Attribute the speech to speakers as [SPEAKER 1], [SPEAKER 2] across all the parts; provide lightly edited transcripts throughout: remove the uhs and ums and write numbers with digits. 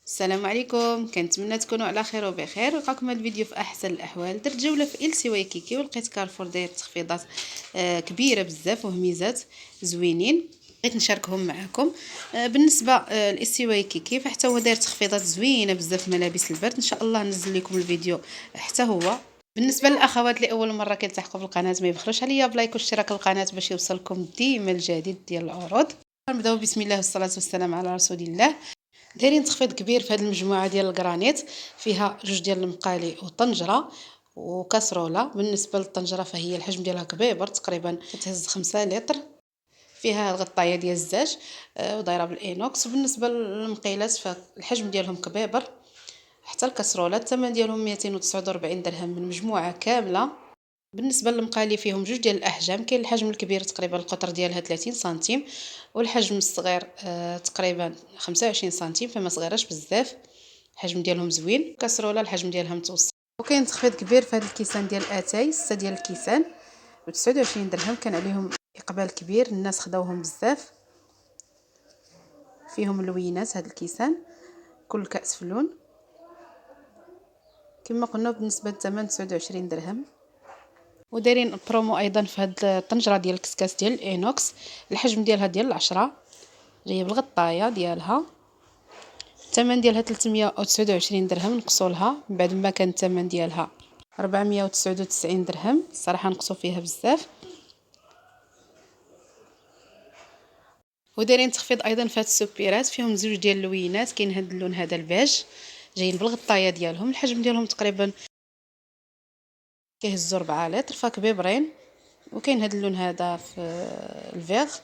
[SPEAKER 1] السلام عليكم، كنتمنى تكونوا على خير وبخير. لقاكم هذا الفيديو في احسن الاحوال. درت جوله في إلسي وايكيكي ولقيت كارفور داير تخفيضات كبيره بزاف وهميزات زوينين، بغيت نشاركهم معكم. بالنسبه لإلسي وايكيكي فحتى هو داير تخفيضات زوينه بزاف ملابس البرد. ان شاء الله ننزل لكم الفيديو حتى هو. بالنسبه للاخوات اللي اول مره كيلتحقوا في القناه ما يبخلوش عليا بلايك واشتراك القناه باش يوصلكم ديما الجديد ديال العروض. نبداو بسم الله والصلاه والسلام على رسول الله. دايرين تخفيض كبير في هذه المجموعه ديال الكرانيت، فيها جوج ديال المقالي وطنجره وكاسروله. بالنسبه للطنجره فهي الحجم ديالها كبير تقريبا كتهز 5 لتر، فيها الغطايه ديال الزاج ودايره بالانوكس. وبالنسبه للمقيلات فالحجم ديالهم كبير. حتى الكاسروله الثمن ديالهم 249 درهم من مجموعه كامله. بالنسبه للمقالي فيهم جوج ديال الاحجام، كاين الحجم الكبير تقريبا القطر ديالها 30 سنتيم، والحجم الصغير تقريبا 25 سنتيم، فما صغيرش بزاف، الحجم ديالهم زوين. كاسروله الحجم ديالها متوسط. وكاين تخفيض كبير في هذا الكيسان ديال اتاي، 6 ديال الكيسان ب 29 درهم، كان عليهم اقبال كبير، الناس خداوهم بزاف. فيهم اللوينات هذا الكيسان، كل كاس في لون. كما قلنا بالنسبه للثمن 29 درهم. ودايرين برومو ايضا في هاد الطنجره ديال الكسكاس ديال الانوكس، الحجم ديالها ديال 10، جايه بالغطايه ديالها. الثمن ديالها 329 درهم، نقصوا لها من بعد ما كان الثمن ديالها 499 درهم، الصراحه نقصوا فيها بزاف. ودايرين تخفيض ايضا في هاد السوبيرات، فيهم زوج ديال اللوينات، كاين هاد اللون هذا البيج، جايين بالغطايه ديالهم، الحجم ديالهم تقريبا كيهزوا 4 لتر فكبيبرين. وكاين هاد اللون هذا في الفيغ،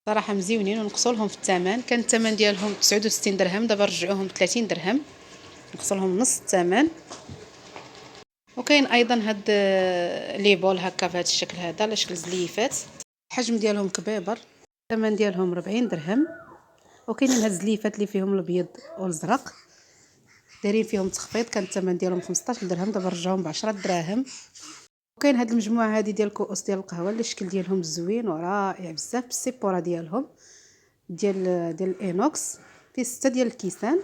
[SPEAKER 1] صراحه مزيونين ونقصوا لهم في الثمن. كان الثمن ديالهم 69 درهم، دابا رجعوهم ب 30 درهم، نقصوا لهم نص الثمن. وكاين ايضا هاد لي بول هكا بهذا الشكل هذا على شكل زليفات، الحجم ديالهم كبيبر، الثمن ديالهم 40 درهم. وكاينين هاد الزليفات اللي فيهم الابيض والازرق، دايرين فيهم تخفيض، كان الثمن ديالهم 15 درهم، دابا رجعوهم ب 10 دراهم. وكاين هاد المجموعه هذه ديال الكؤوس ديال القهوه اللي الشكل ديالهم زوين ورائع بزاف، بالسيبوره ديالهم ديال الانوكس، فيه 6 ديال الكيسان.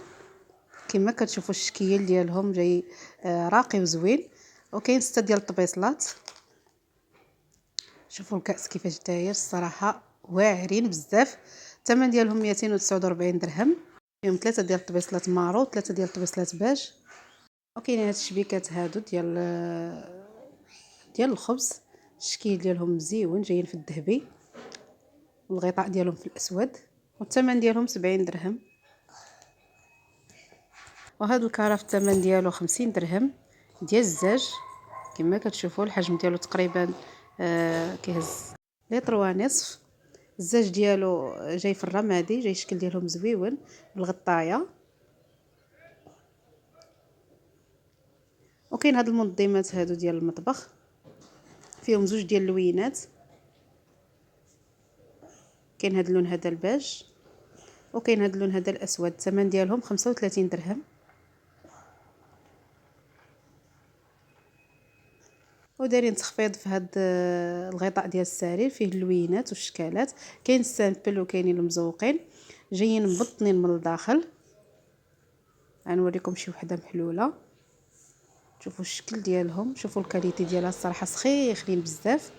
[SPEAKER 1] كما كتشوفوا الشكل ديالهم جاي راقي وزوين. وكاين 6 ديال الطبيصلات، شوفوا الكاس كيفاش داير، الصراحه واعرين بزاف. الثمن ديالهم 249 درهم، فيهم 3 ديال الطبيصلات مارو و3 ديال الطبيصلات باج. وكاين هاد الشبيكات هادو ديال الخبز، الشكل ديالهم مزيون، جايين في الذهبي والغطاء ديالهم في الاسود، والثمن ديالهم 70 درهم. وهذا الكرف الثمن ديالو 50 درهم، ديال الزاج. كما كتشوفوا الحجم ديالو تقريبا كيهز لتر ونصف. الزاج ديالو جاي في الرمادي، جاي الشكل ديالهم زويون بالغطايه. وكاين هاد المنظمات هادو ديال المطبخ، فيهم زوج ديال اللوينات، كاين هاد اللون هذا الباج، وكاين هاد اللون هذا الاسود، الثمن ديالهم 35 درهم. ودايرين تخفيض في هاد الغطاء ديال السرير، فيه اللوينات والشكالات، كاين السامبل وكاينين المزوقين، جايين مبطنين من الداخل. غنوريكم شي وحده محلوله، شوفوا الشكل ديالهم، شوفوا الكاليتي ديالها، الصراحه سخيخين بزاف،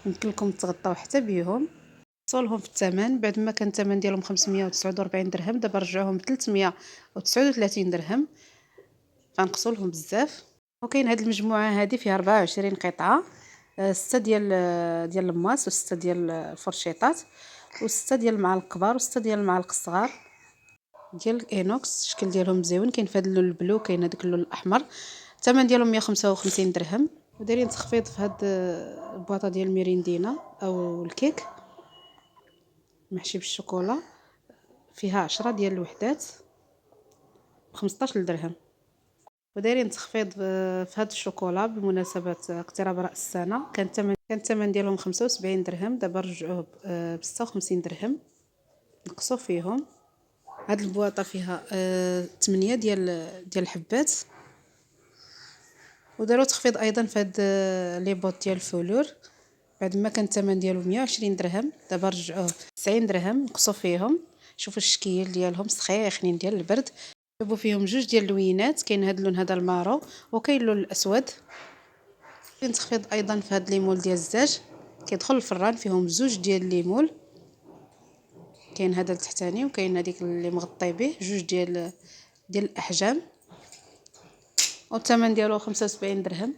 [SPEAKER 1] يمكن لكم تغطاو حتى بيهم. وصلهم في الثمن، بعد ما كان الثمن ديالهم 549 درهم، دابا رجعوهم ب 339 درهم، فنقصوا لهم بزاف. وكاين هاد المجموعه هذه فيها 24 قطعه، 6 ديال الماس و6 ديال الفرشيطات و6 ديال المعالق الكبار و6 ديال المعالق الصغار ديال الانوكس، الشكل ديالهم مزيون. كاين في هذا اللون البلو، كاين هذاك اللون الاحمر، الثمن ديالهم 155 درهم. ودايرين تخفيض في هاد البواطه ديال الميريندينا او الكيك محشي بالشوكولا، فيها 10 ديال الوحدات ب 15 درهم. ودايرين تخفيض في هاد الشوكولا بمناسبه اقتراب راس السنه، كان الثمن ديالهم 75 درهم، دابا رجعوه ب 56 درهم، نقصوا فيهم. هاد البواطه فيها 8 ديال الحبات. وداروا تخفيض ايضا في هاد لي بوط ديال الفلور، بعد ما كان الثمن ديالو 120 درهم، دابا رجعوه 90 درهم، نقصوا فيهم. شوفوا الشكل ديالهم سخيخين ديال البرد. شوفوا فيهم جوج ديال اللوينات، كاين هذا اللون هذا المارو وكاين اللون الاسود. كاين تخفيض ايضا في هذا الليمول ديال الزاج، كيدخل الفران فيهم زوج ديال الليمول، كاين هذا التحتاني وكاين هذيك اللي مغطي به، جوج ديال الاحجام، والثمن ديالو 75 درهم.